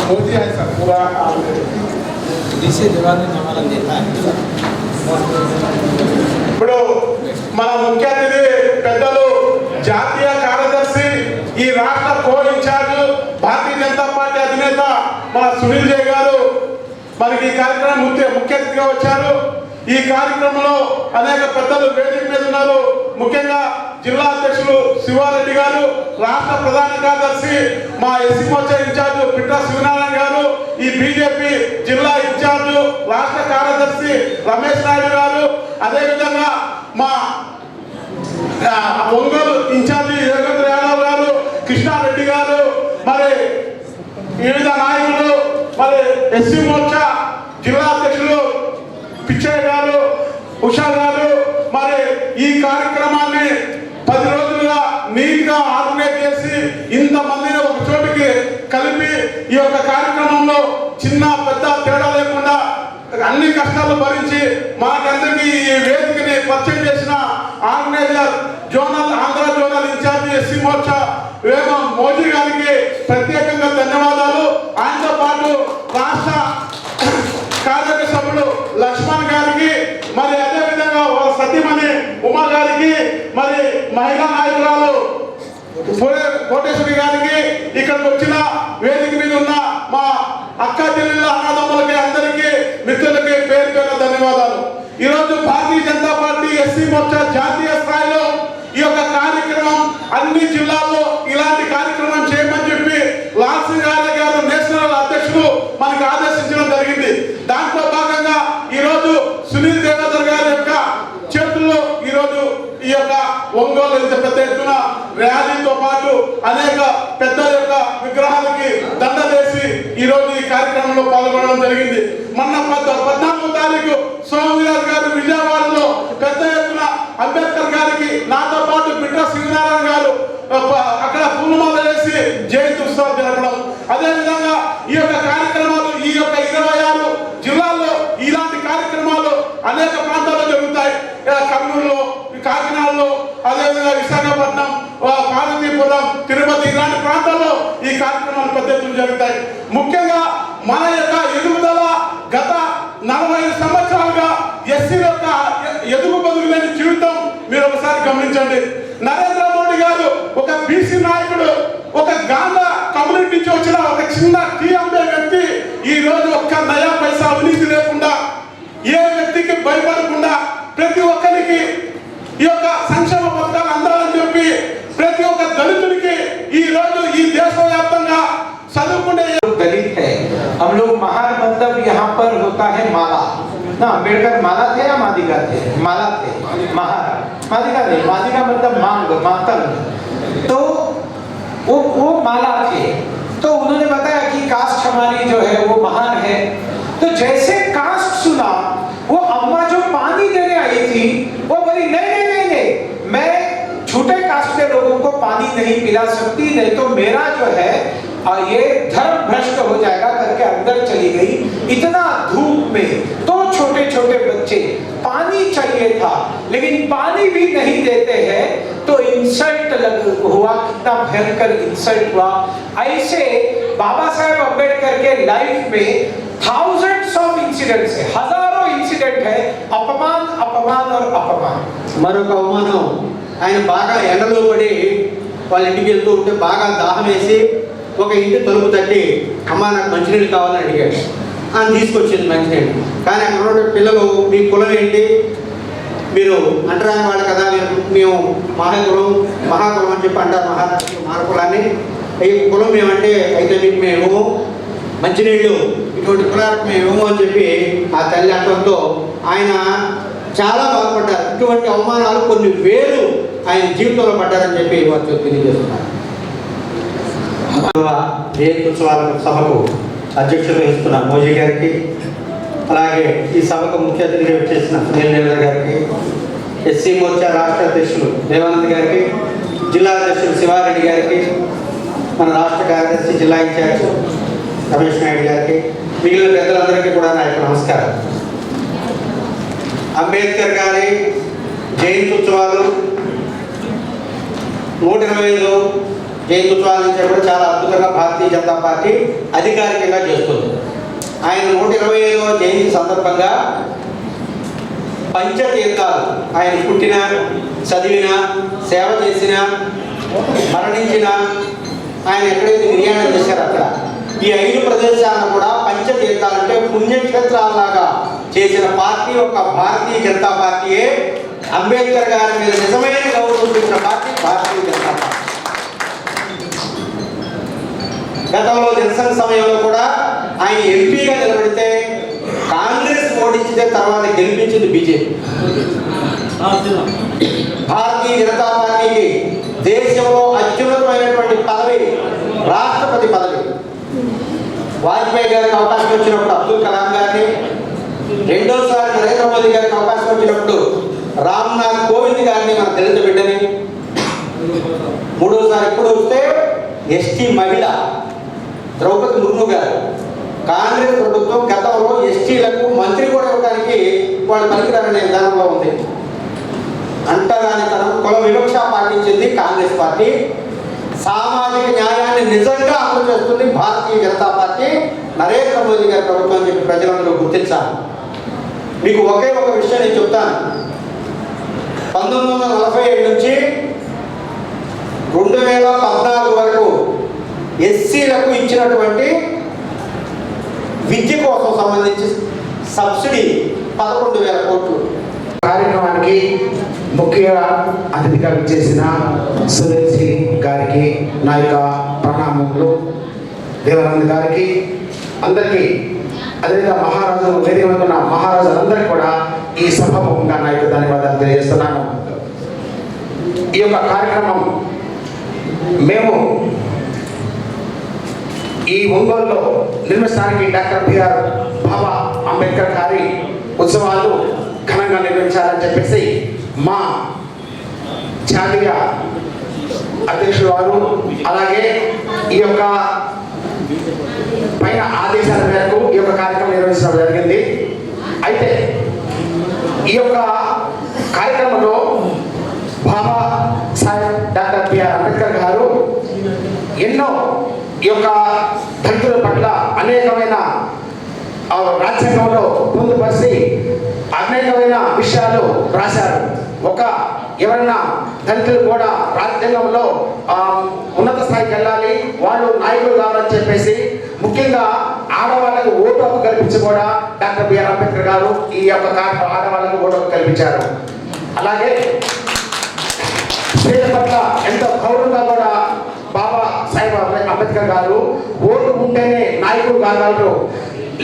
मोदी है सर पूरा जिसे जवाब हमारा देता है ఇప్పుడు మన ముఖ్య అతిథి పెద్దలు జాతీయ కార్యదర్శి ఈ రాష్ట్ర కో ఇన్ఛార్జ్ భారతీయ జనతా పార్టీ అధినేత మన సునీల్ జై గారు మనకి ఈ కార్యక్రమం ముఖ్య అతిథిగా వచ్చారు. ఈ కార్యక్రమంలో అనేక పెద్దలు వేదిక మీద ఉన్నారు. ముఖ్యంగా జిల్లా అధ్యక్షులు శివారెడ్డి గారు, రాష్ట్ర ప్రధాన కార్యదర్శి మా ఎస్సీ మోర్చా ఇన్ఛార్జ్ పిట్ట శివనారాయణ గారు, ఈ బీజేపీ జిల్లా ఇన్ఛార్జ్ రాష్ట్ర కార్యదర్శి రమేష్ నాయుడు గారు, అదేవిధంగా మా ఒంగోలు ఇన్ఛార్జి యోగేంద్ర యాదవ్ గారు, కృష్ణారెడ్డి గారు, మరి వివిధ నాయకులు, మరి ఎస్సీ మోర్చా జిల్లా అధ్యక్షులు పిచ్చయ్య గారు, ఉషా గారు, మరి ఈ కార్యక్రమాన్ని 10 రోజులుగా నీట్ గా ఆర్గనైజ్ చేసి ఇంతమందిని ఒక చోటికి కలిపి ఈ యొక్క కార్యక్రమంలో చిన్న పెద్ద తేడా లేకుండా అన్ని కష్టాలు భరించి మాకందరికీ ఈ వేదికని పరిచయం చేసిన organiser zonal Andhra zonal incharge SC Morcha Vema Modi గారికి ప్రత్యేకంగా ధన్యవాదాలు. ఆయనతో పాటు రాష్ట్ర కార్యవర్గ సభ్యులు లక్ష్మణ్ గారికి, మరి అదేవిధంగా వాళ్ళ సతీమణి ఉమా గారికి, మరి మహిళా నాయకురాలు కోటేశ్వరి గారికి, ఇక్కడికి వచ్చిన వేదిక మీద ఉన్న మా అక్క చెల్లెళ్ళ అన్నదమ్ములకి అందరికీ మిత్రులకి పేరు పేరు ధన్యవాదాలు. ఈరోజు భారతీయ జనతా పార్టీ ఎస్సీ మోర్చా జాతీయ స్థాయిలో ఈ యొక్క కార్యక్రమం అన్ని జిల్లాల్లో ఇలాంటి కార్యక్రమం చేయమని చెప్పి లాల్ సింగ్ యాదవ్ గారు నేషనల్ అధ్యక్షులు మనకు ఆదేశించడం జరిగింది. దాంట్లో భాగంగా ఈరోజు సునీల్ దేవేందర్ గారి యొక్క చేతుల్లో ఈరోజు ఈ యొక్క ఒంగోలు ఇంత పెద్ద ఎత్తున ర్యాలీతో పాటు అనేక పెద్దల యొక్క విగ్రహాలకి దండ వేసి ఈరోజు ఈ కార్యక్రమంలో పాల్గొనడం జరిగింది. మొన్న 14వ తారీఖు సోమవీరాజు గారు విజయవాడలో పెద్ద ఎత్తున అంబేద్కర్ గారికి నాతో పాటు పిట్ట శివనారాయణ గారు అక్కడ పూలమాల వేసి జయంతి ఉత్సవాలు జరపడం, అదేవిధంగా ఈ యొక్క కార్యక్రమాలు ఈ యొక్క 26 జిల్లాల్లో ఇలాంటి కార్యక్రమాలు అనేక ప్రాంతాల్లో జరుగుతాయి. కర్నూలులో, కాకినాడలో, అదేవిధంగా విశాఖపట్నం, పార్వతీపురం, తిరుపతి ఇలాంటి ప్రాంతాల్లో ఈ కార్యక్రమాలు పెద్ద ఎత్తున జరుగుతాయి. ముఖ్యంగా మన యొక్క ఎదుగుదల గత 45 సంవత్సరాలుగా ఎస్సీ యొక్క ఎదుగు బదులు లేని జీవితం మీరు ఒకసారి గమనించండి. నరేంద్ర మోడీ గారు ఒక బీసీ నాయకుడు, ఒక గాంధ కమ్యూనిటీ నుంచి వచ్చిన ఒక చిన్న టీ అమ్మే వ్యక్తి ఈ రోజు ఒక్క నయా పైసా అవినీతి లేకుండా, ఏ వ్యక్తికి భయపడకుండా ప్రతి ఒక్కరికి ఈ యొక్క సంక్షేమ పథకాలు అందాలని చెప్పి ప్రతి ఒక్క దళితుడికి ఈ రోజు ఈ దేశవ్యాప్తంగా చదువుకునే दलित है। हम लोग महार मतलब यहाँ पर होता है माला ना, अम्बेडकर माला थे या मादिगा थे? माला थे। महार मादिगा नहीं, मादिगा मतलब मांग मातल, तो वो माला थे। तो उन्होंने बताया कि कास्ट हमारी जो है वो महार है। तो जैसे कास्ट सुना, वो अम्मा जो पानी देने आई थी वो बोली नहीं नहीं नहीं नहीं, मैं छोटे कास्ट के लोगों को पानी नहीं पिला सकती, नहीं तो मेरा जो है ये धर्म भ्रष्ट हो जाएगा करके अंदर चली गई। इतना धूप में 2 छोटे छोटे बच्चे, पानी चाहिए था लेकिन पानी भी नहीं देते हैं, तो इंसल्ट हुआ, कितना भयंकर इंसल्ट हुआ। ऐसे बाबा साहेब अम्बेडकर के लाइफ में thousands of incidents है, हजारों इंसिडेंट है, अपमान अपमान और अपमान। మరొక అవమానం, ఆయన బాగా ఎండలో పడి వాళ్ళ ఇంటికి వెళ్తూ ఉంటే బాగా దాహం వేసి ఒక ఇంటి తలుపు తట్టి అమ్మ నాకు మంచినీళ్ళు కావాలని అడిగాడు. ఆయన తీసుకొచ్చింది మంచినీళ్ళు. కానీ అక్కడ ఉన్న పిల్లలు మీ కులం ఏంటి, మీరు అంటరాని వాళ్ళు కదా, మేము మహాకులం అని చెప్పి అంటారు. మహాకులాన్ని ఈ కులం మేమంటే అయితే మీకు మేము మంచినీళ్ళు ఇటువంటి కులాలకు మేము అని చెప్పి ఆ తల్లి అంటంతో ఆయన చాలా బాధపడ్డారు. ఇటువంటి అవమానాలు కొన్ని వేలు ఆయన జీవితంలో పడ్డారని చెప్పి వారు తెలియజేస్తున్నారు. జయంతి ఉత్సవాల సభకు అధ్యక్షత వహిస్తున్న మోదీ గారికి, అలాగే ఈ సభకు ముఖ్య అతిథిగా వచ్చేసిన సునీల్ దేవేందర్ గారికి, ఎస్సీ మోర్చా రాష్ట్ర అధ్యక్షులు దేవానంద్ గారికి, జిల్లా అధ్యక్షులు శివారెడ్డి గారికి, మన రాష్ట్ర కార్యదర్శి జిల్లా ఇన్ఛార్జ్ రమేష్ నాయుడు గారికి, మిగిలిన పెద్దలందరికీ కూడా నా యొక్క నమస్కారం. అంబేద్కర్ గారి జయంతి ఉత్సవాలు 125 జయంతి ఉత్సవాల నుంచి కూడా చాలా అద్భుతంగా భారతీయ జనతా పార్టీ అధికారికంగా చేస్తుంది. ఆయన 125వ జయంతి సందర్భంగా పంచతీర్థాలు, ఆయన పుట్టిన, చదివిన, సేవ చేసిన, మరణించిన, ఆయన ఎక్కడైతే నిర్యాణం చేశారో అక్కడ ఈ 5 ప్రదేశాలను కూడా పంచతీర్థాలు అంటే పుణ్యక్షేత్రాలలాగా చేసిన పార్టీ ఒక భారతీయ జనతా పార్టీయే. అంబేద్కర్ గారి మీద నిజమైన గౌరవం చూపిన పార్టీ భారతీయ జనతా పార్టీ. గతంలో జనసంఘ సమయంలో కూడా ఆయన ఎంపీగా నిలబడితే కాంగ్రెస్ ఓడించితే తర్వాత గెలిపించింది బీజేపీ. భారతీయ జనతా పార్టీకి దేశంలో అత్యున్నతమైనటువంటి పదవి రాష్ట్రపతి పదవి. వాజ్పేయి గారికి అవకాశం వచ్చినప్పుడు అబ్దుల్ కలాం గారిని, రెండోసారి నరేంద్ర మోదీ గారికి అవకాశం వచ్చినప్పుడు రామ్నాథ్ కోవింద్ గారిని మన దళిత బిడ్డని, మూడోసారి ఇప్పుడు వస్తే ఎస్టీ మహిళ ద్రౌపది ముర్ము గారు. కాంగ్రెస్ ప్రభుత్వం గతంలో ఎస్టీలకు మంత్రి కూడా ఇవ్వడానికి వాళ్ళు పనికిరారనే విధానంలో ఉంది. అంటరానితనం, కుల వివక్ష పాటించింది కాంగ్రెస్ పార్టీ. సామాజిక న్యాయాన్ని నిజంగా అమలు చేస్తుంది భారతీయ జనతా పార్టీ, నరేంద్ర మోదీ గారి ప్రభుత్వం చెప్పి ప్రజలందరూ గుర్తించాలి. మీకు ఒకే ఒక విషయం నేను చెప్తాను. 1947 నుంచి 2014 వరకు ఎస్సీలకు ఇచ్చినటువంటి విద్య కోసం సంబంధించి సబ్సిడీ 11,000 కోట్లు. కార్యక్రమానికి ముఖ్య అతిథిగా విచ్చేసిన సురేష్ జీ గారికి నా యొక్క ప్రణామములు, దేవానంద్ గారికి, అందరికీ, అదేవిధంగా మహారాజు వేదిక మీద ఉన్న మహారాజులందరికీ కూడా ఈ సభాముఖంగా నా యొక్క ధన్యవాదాలు తెలియజేస్తున్నాను. ఈ యొక్క కార్యక్రమం మేము ఈ ఒంగోలులో నిర్మించడానికి డాక్టర్ బిఆర్ బాబా అంబేద్కర్ గారి ఉత్సవాలు ఘనంగా నిర్వహించాలని చెప్పేసి మా జాతీయ అధ్యక్షుడు వారు, అలాగే ఈ యొక్క పైన ఆదేశాల మేరకు ఈ యొక్క కార్యక్రమం నిర్వహించడం జరిగింది. అయితే ఈ యొక్క కార్యక్రమంలో బాబా సాహెబ్ డాక్టర్ బిఆర్ అంబేద్కర్ గారు ఎన్నో ఈ యొక్క దళితుల పట్ల అనేకమైన రాజ్యాంగంలో పొందుపరిచి అనేకమైన విషయాలు రాశారు. ఎవరైనా దళితులు కూడా రాజ్యాంగంలో ఉన్నత స్థాయికి వెళ్ళాలి, వాళ్ళు నాయకులు కావాలని చెప్పేసి, ముఖ్యంగా ఆడవాళ్ళకు ఓటు హక్కు కల్పించి కూడా డాక్టర్ బిఆర్ అంబేద్కర్ గారు ఈ యొక్క ఆడవాళ్ళకు ఓటు హక్కు కల్పించారు. అలాగే స్త్రీల పట్ల ఎంతో గౌరవంగా కూడా బాబా సాహెబ్ అంబేద్కర్ గారు ఓటు ఉంటేనే నాయకులు కాగలరు,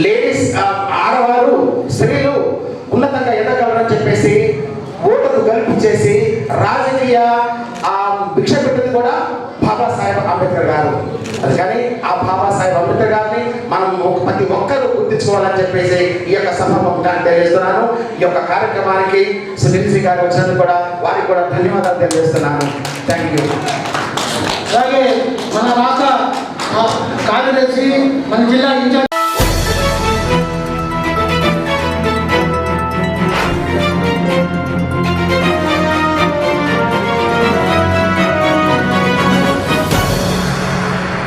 లేడీస్ ఆడవారు స్త్రీలు ఉన్నతంగా ఎదగలరని చెప్పేసి ఓటుకు కల్పించేసి రాజకీయ భిక్ష పెట్టింది కూడా బాబా సాహెబ్ అంబేద్కర్ గారు. అందుకని ఆ బాబా సాహెబ్ అంబేద్కర్ గారిని మనం ప్రతి ఒక్కరూ గుర్తించుకోవాలని చెప్పేసి ఈ యొక్క సభాముఖంగా తెలియజేస్తున్నాను. ఈ యొక్క కార్యక్రమానికి సునీల్ శ్రీ గారు వచ్చినందుకు కూడా వారికి కూడా ధన్యవాదాలు తెలియజేస్తున్నాను. Thank you. అలాగే మన రాష్ట్ర కార్యదర్శి, మన జిల్లా ఇన్ఛార్జ్